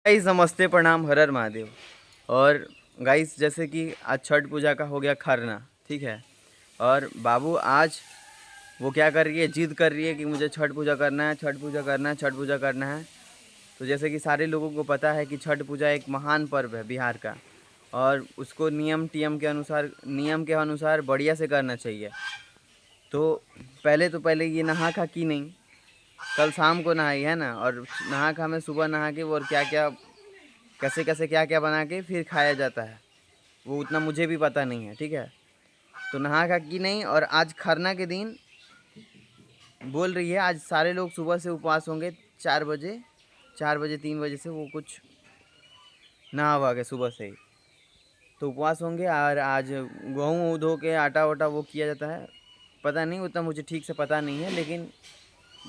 Guys नमस्ते प्रणाम हर हर महादेव। और गाइस जैसे कि आज छठ पूजा का हो गया खरना, ठीक है। और बाबू आज वो क्या कर रही है, जिद कर रही है कि मुझे छठ पूजा करना है, छठ पूजा करना है, छठ पूजा करना है। तो जैसे कि सारे लोगों को पता है कि छठ पूजा एक महान पर्व है बिहार का, और उसको नियम के अनुसार बढ़िया से करना चाहिए। तो पहले ये नहा खा की नहीं, कल शाम को नहाई है ना। और नहा खा में सुबह नहा के वो और क्या क्या कैसे कैसे क्या क्या बना के फिर खाया जाता है, वो उतना मुझे भी पता नहीं है, ठीक है। तो नहा खा की नहीं, और आज खरना के दिन बोल रही है आज सारे लोग सुबह से उपवास होंगे। 4 बजे 4 बजे 3 बजे से वो कुछ नहा वहा के सुबह से ही तो उपवास होंगे। और आज गेहूँ धो के आटा वाटा वो किया जाता है, पता नहीं उतना मुझे ठीक से पता नहीं है, लेकिन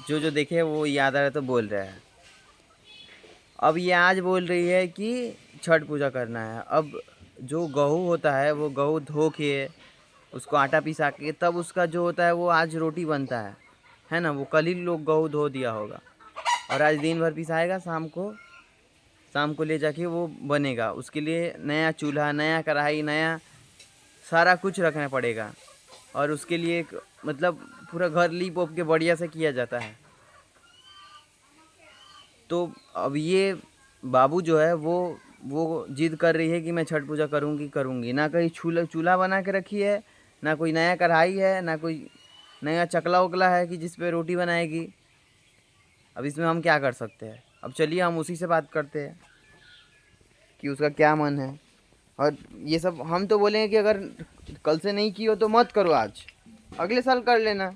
जो जो देखे वो याद आ रहा है तो बोल रहा है। अब ये आज बोल रही है कि छठ पूजा करना है। अब जो गेहूँ होता है वो गेहूँ धो के उसको आटा पिसा के तब उसका जो होता है वो आज रोटी बनता है ना। वो कल ही लोग गेहूँ धो दिया होगा और आज दिन भर पिसाएगा, शाम को ले जाके वो बनेगा। उसके लिए नया चूल्हा, नया कढ़ाई, नया सारा कुछ रखना पड़ेगा। और उसके लिए एक मतलब पूरा घर लीप ओप के बढ़िया से किया जाता है। तो अब ये बाबू जो है वो जिद कर रही है कि मैं छठ पूजा करूँगी। ना कहीं चूल्हा बना के रखी है, ना कोई नया कढ़ाई है, ना कोई नया चकला उकला है कि जिस पे रोटी बनाएगी। अब इसमें हम क्या कर सकते हैं। अब चलिए हम उसी से बात करते हैं कि उसका क्या मन है। और ये सब हम तो बोलेंगे कि अगर कल से नहीं की हो तो मत करो, आज अगले साल कर लेना।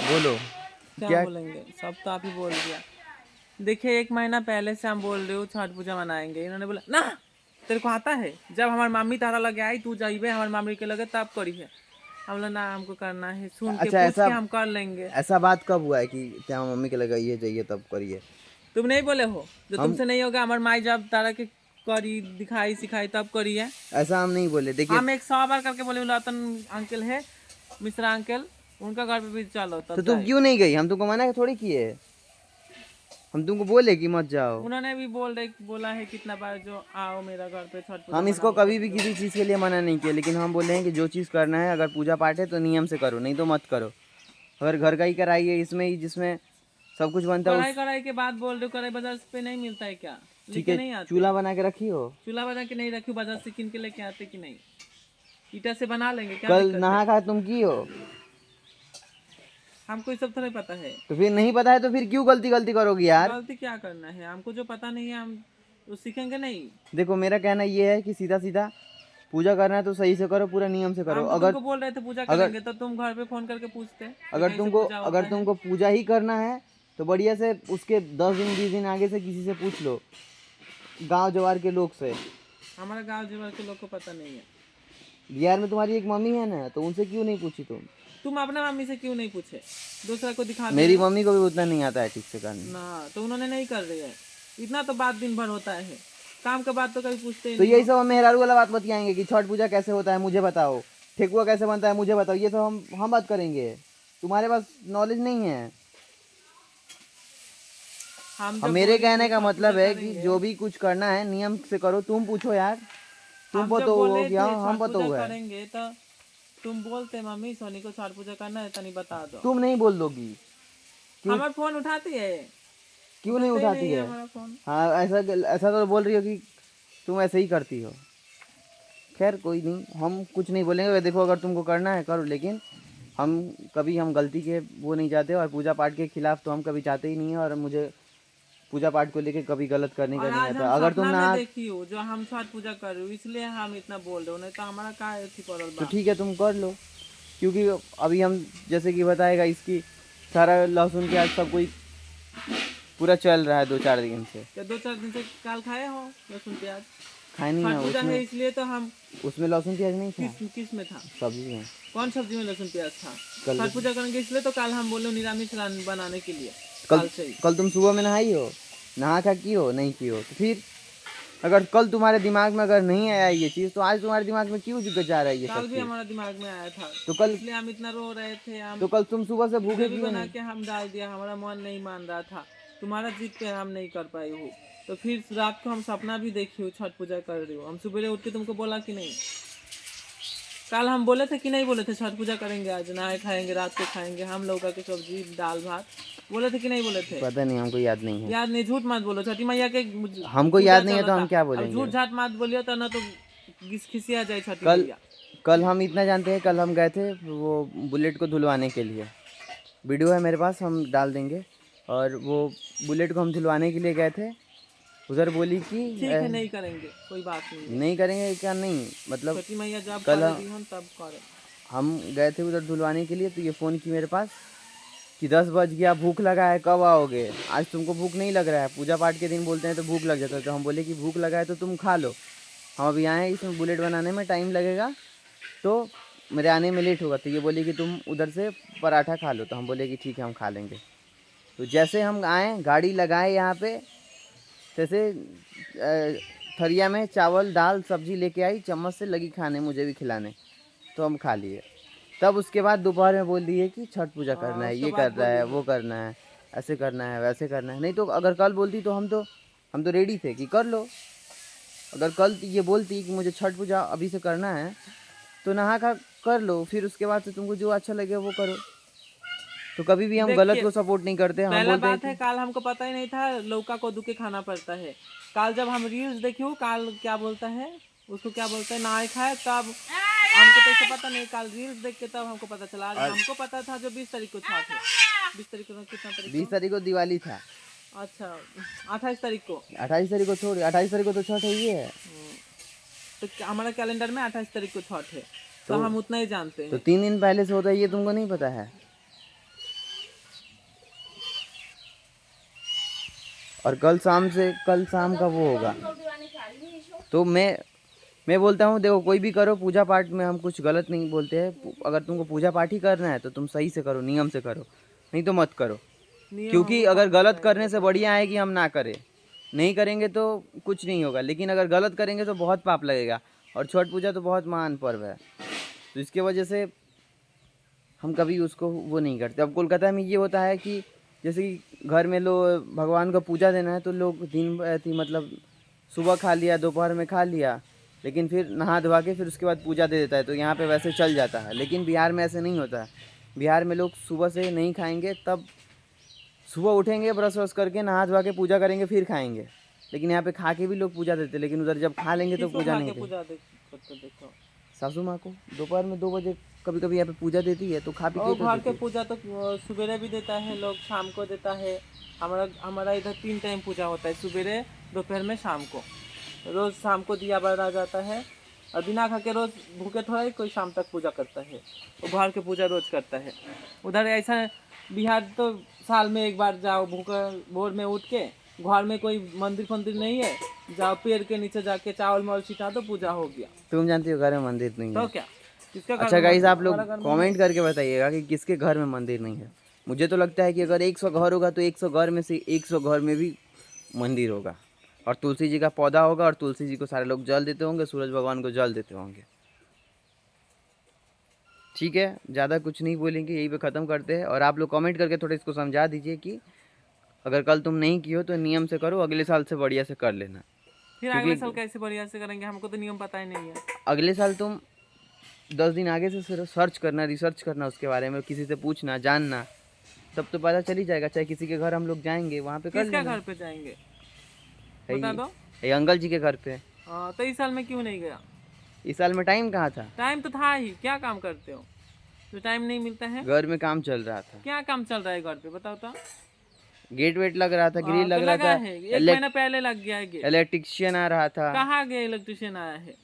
बोलो क्या क्या। बोलेंगे, सब तो आप ही बोल दिया। देखिए, 1 महीना पहले से हम बोल रहे हो छठ पूजा मनाएंगे, इन्होंने बोला ना तेरे को आता है। जब हमारी मामी तारा लगे आई तू जाइबे हमारी मामी के लगे तब करी है। हम बोला ना हमको करना है, सुन के अच्छा, पूछ ऐसा के हम कर लेंगे। ऐसा बात कब हुआ है कि क्या मम्मी के लगा ये जाइए तब करिए। तुम नहीं बोले हो जो हम तुमसे नहीं होगा, हमारी माई जब तारा के करी दिखाई सिखाई तब करी है। ऐसा हम नहीं बोले, देखिए। हम 100 बार करके बोले रतन अंकल है, मिश्रा अंकल, उनका घर पे भी चलो तो तब तुम जाए। क्यों नहीं गई, हम तुमको मना थोड़ी किए, हम तुमको बोले कि मत जाओ। उन्होंने भी बोला है कितना बार जो आओ मेरा घर पे छठ पूजा हम इसको मनाओ कभी छठ भी पूजा किसी मनाओ। चीज़ के लिए मना नहीं किया, लेकिन हम बोले हैं कि जो चीज़ करना है, अगर पूजा पाठ है तो नियम से करो, नहीं तो मत करो। अगर घर का ही कराइए, इसमें ही जिसमें सब कुछ बनता है कढ़ाई उस कढ़ाई के बाद बोल रहे हो, कढ़ाई बाजार पे नहीं मिलता है क्या? ठीक लेके है, नहीं आते? चूल्हा बना के रखी हो। चूल्हा बना के नहीं रखी, बाजार से किन के लेके आते कि नहीं? ईटा से बना लेंगे, क्या कल दिक्कत है? नहा खा तुम की हो, हमको ये सब थोड़ा पता है। तो फिर नहीं पता है तो फिर क्यों गलती गलती करोगी यार। गलती क्या करना है, हमको जो पता नहीं है हम वो सीखेंगे नहीं। देखो मेरा कहना ये है कि सीधा सीधा पूजा करना है तो सही से करो, पूरा नियम से करो। हम तो अगर तुमको बोल रहे थे पूजा अगर करेंगे तो तुम घर पे फोन करके पूछते कि अगर कैसे तुमको पूजा अगर होता है। तुमको पूजा ही करना है तो बढ़िया से उसके 10 दिन 20 दिन आगे से किसी से पूछ लो, गांव जवार के लोग से। हमारा गांव जीवर के लोग को पता नहीं है। बिहार में तुम्हारी एक मम्मी है ना, तो उनसे क्यों नहीं पूछी तुम। तुम अपना मम्मी से क्यों नहीं पूछे, दूसरा को दिखा दे रहे मेरी हो मम्मी को भी उतना नहीं आता है ठीक से करना। ना। तो उन्होंने नहीं कर रही है, इतना तो बात दिन भर होता है, काम के बाद तो कभी पूछते ही तो नहीं यही हो। सब हम मेहरारू वाला बात बतियाएंगे कि छठ पूजा कैसे होता है मुझे बताओ, ठेकुआ कैसे बनता है मुझे बताओ, ये सब हम बात करेंगे। तुम्हारे पास नॉलेज नहीं है। हम अब जब मेरे बोले कि कहने का छठ पूजा मतलब है कि करेंगे, जो भी कुछ करना है नियम से करो। तुम पूछो यार, तुम हम जब पतो हो बोले क्या, थे हम छठ पतो पूजा हुआ है। करेंगे तो तुम बोलते मम्मी सोनी को छठ पूजा करना है तनी बता दो। तुम नहीं बोल दोगी क्यों, हमारा फोन उठाती है? क्यों नहीं उठाते ही उठाती नहीं है है। हमारा फोन। हाँ, ऐसा ऐसा तो बोल रही हो कि तुम ऐसे ही करती हो। खैर कोई नहीं, हम कुछ नहीं बोलेंगे। देखो अगर तुमको करना है करो, लेकिन हम गलती के वो नहीं चाहते, और पूजा पाठ के खिलाफ तो हम कभी चाहते ही नहीं है। और मुझे पूजा पाठ को लेके कभी गलत करने का और नहीं आज हम आता। अगर तुम सपना में ना देखी हो जो हम छठ पूजा कर रहे हो, इसलिए हम इतना बोल रहे हो, नहीं तो हमारा का अथी पड़ल तो बा। ठीक है तुम कर लो, क्योंकि अभी हम जैसे कि बताएगा इसकी सारा लहसुन प्याज सब कोई पूरा चल रहा है 2 4 दिन से। क्या 2 4 दिन से काल खाए हो लहसुन प्याज? खाए नहीं छठ ना, पूजा है उसमें इसलिए तो हम। उसमें लहसुन प्याज नहीं था, किस में था? सब्जी में। कौन सब्जी में लहसुन प्याज था? कल छठ पूजा करेंगे इसलिए तो कल हम बोले निरामिष बनाने के लिए। कल कल से ही कल तुम सुबह में नहाई हो, नहा खा की हो नहीं की हो तो फिर अगर कल तुम्हारे दिमाग में अगर नहीं आया ये चीज़ तो आज तुम्हारे दिमाग में क्यों जा रहा है ये कल सब भी चीज़? हमारा दिमाग में आया था, तो कल इसलिए हम इतना रो रहे थे। हम तो कल तुम सुबह से भूखे वीडियो भी क्यों बना नहीं? के हम डाल दिया, हमारा मन नहीं मान रहा था, तुम्हारा जिद पे हम नहीं कर पाए हो। तो फिर रात को हम सपना भी देखी हो छठ पूजा कर रही हो, हम सुबह उठ के तुमको बोला कि नहीं? कल हम बोले थे कि नहीं बोले थे छठ पूजा करेंगे, आज नहाए खाएंगे, रात को खाएंगे हम लौका की सब्जी दाल भात, बोले थे कि नहीं बोले थे? पता नहीं, हमको याद नहीं है। याद नहीं, झूठ मत बोलो, छठी मैया के हमको पूजा याद नहीं है तो चला हम था। क्या अब बोलेंगे? झूठ झाट मत बोलियो तो ना तो खिसिया जाए छठी कल मैया। कल हम इतना जानते हैं, कल हम गए थे वो बुलेट को धुलवाने के लिए। वीडियो है मेरे पास, हम डाल देंगे। और वो बुलेट को हम धुलवाने के लिए गए थे, उधर बोली कि ठीक है नहीं करेंगे, कोई बात नहीं। नहीं करेंगे क्या? नहीं मतलब छठी मैया जब कल करेगी हम तब करें। हम गए थे उधर धुलवाने के लिए, तो ये फ़ोन की मेरे पास कि 10 बज गया, भूख लगा है, कब आओगे? आज तुमको भूख नहीं लग रहा है? पूजा पाठ के दिन बोलते हैं तो भूख लग जाता है। तो हम बोले कि भूख लगा है तो तुम खा लो, हम अभी आए हैं, इसमें बुलेट बनाने में टाइम लगेगा तो मेरे आने में लेट होगा। तो ये बोली कि तुम उधर से पराठा खा लो। तो हम बोले कि ठीक है हम खा लेंगे। तो जैसे हम आए, गाड़ी लगाए यहाँ पे, जैसे थरिया में चावल दाल सब्जी लेके आई, चम्मच से लगी खाने, मुझे भी खिलाने, तो हम खा लिए। तब उसके बाद दोपहर में बोल दिए कि छठ पूजा करना है, ये करना है, वो करना है, ऐसे करना है, वैसे करना है। नहीं तो अगर कल बोलती तो हम तो रेडी थे कि कर लो। अगर कल ये बोलती कि मुझे छठ पूजा अभी से करना है तो नहा खा कर लो, फिर उसके बाद से तुमको जो अच्छा लगे वो करो। तो कभी भी हम गलत को सपोर्ट नहीं करते। हम पहला बोलते हैं बात है, काल हमको पता ही नहीं था लौका को दुके खाना पड़ता है। काल जब हम रील्स देखी, काल क्या बोलता है उसको, क्या बोलता है, नहाए खाए, तब हमको तो ऐसे पता नहीं, काल रील्स देख के तब हमको पता चला। हमको पता था जो 20 तारीख को छठ है। 20 तारीख को कितना तारीख? 20 तारीख को दिवाली था। अच्छा 28 तारीख को। 28 तारीख को छोड़, 28 तारीख को तो छठ है ही है। तो हमारा कैलेंडर में 28 तारीख को छठ है, तो हम उतना ही जानते हैं। तो 3 दिन पहले से होता है, ये तुमको नहीं पता है? और कल शाम का वो होगा। तो मैं बोलता हूँ, देखो कोई भी करो, पूजा पाठ में हम कुछ गलत नहीं बोलते हैं। अगर तुमको पूजा पाठ ही करना है तो तुम सही से करो, नियम से करो, नहीं तो मत करो। क्योंकि अगर गलत करने से बढ़िया है कि हम ना करें। नहीं करेंगे तो कुछ नहीं होगा, लेकिन अगर गलत करेंगे तो बहुत पाप लगेगा। और छठ पूजा तो बहुत महान पर्व है, तो इसके वजह से हम कभी उसको वो नहीं करते। अब कोलकाता में ये होता है कि जैसे कि घर में लोग भगवान को पूजा देना है तो लोग दिन मतलब सुबह खा लिया, दोपहर में खा लिया, लेकिन फिर नहा धोवा के फिर उसके बाद पूजा दे देता है। तो यहाँ पे वैसे चल जाता है, लेकिन बिहार में ऐसे नहीं होता है। बिहार में लोग सुबह से नहीं खाएंगे, तब सुबह उठेंगे, ब्रश व्रश करके नहा धोवा के पूजा करेंगे, फिर खाएंगे। लेकिन यहाँ पे खा के भी लोग पूजा देते, लेकिन उधर जब खा लेंगे तो पूजा नहीं देते। देखो सासू माँ को दोपहर में 2 बजे कभी कभी यहाँ पे पूजा देती है, तो खा पी और के घर के पूजा तो सुबेरे भी देता है लोग, शाम को देता है। हमारा इधर 3 टाइम पूजा होता है, सुबेरे, दोपहर में, शाम को। रोज शाम को दिया बढ़ा जाता है, और बिना खा के रोज भूखे थोड़ा ही कोई शाम तक पूजा करता है। वो घर के पूजा रोज करता है। उधर ऐसा बिहार तो साल में एक बार जाओ, भूखा भोर में उठ के, घर में कोई मंदिर फंदिर नहीं है, जाओ पेड़ के नीचे जाके चावल मावल छिटा दो, पूजा हो गया। तुम जानती हो घर में मंदिर नहीं तो है। क्या किसका घर अच्छा में गाइस, मंदिर? आप लोग हमारा घर में कमेंट करके बताइएगा कि किसके घर में मंदिर नहीं है। मुझे तो लगता है कि अगर 100 घर होगा तो 100 घर में से 100 घर में भी मंदिर होगा, और तुलसी जी का पौधा होगा, और तुलसी जी को सारे लोग जल देते होंगे, सूरज भगवान को जल देते होंगे। ठीक है, ज़्यादा कुछ नहीं बोलेंगे, यही पे ख़त्म करते हैं। और आप लोग कमेंट करके थोड़ा इसको समझा दीजिए कि अगर कल तुम नहीं किए हो तो नियम से करो, अगले साल से बढ़िया से कर लेना। फिर अगले साल कैसे बढ़िया से करेंगे, हमको तो नियम पता ही नहीं है। अगले साल तुम 10 दिन आगे से सर्च करना, रिसर्च करना उसके बारे में, किसी से पूछना, जानना, तब तो पता चल ही जाएगा। चाहे किसी के घर हम लोग जाएंगे, वहाँ पे कर किसका लेना। घर पे जाएंगे बता दो। ये अंकल जी के घर पे। तो इस साल में क्यों नहीं गया? इस साल में टाइम कहाँ था? टाइम तो था ही, क्या काम करते हो तो टाइम नहीं मिलता है? घर में काम चल रहा था। क्या काम चल रहा है घर पे बताओ तो? गेट वेट लग रहा था, ग्रिल लग रहा था, है, 1 महीना पहले लग गया है गेट। इलेक्ट्रिशियन आ रहा था। कहाँ गया इलेक्ट्रिशियन आया है?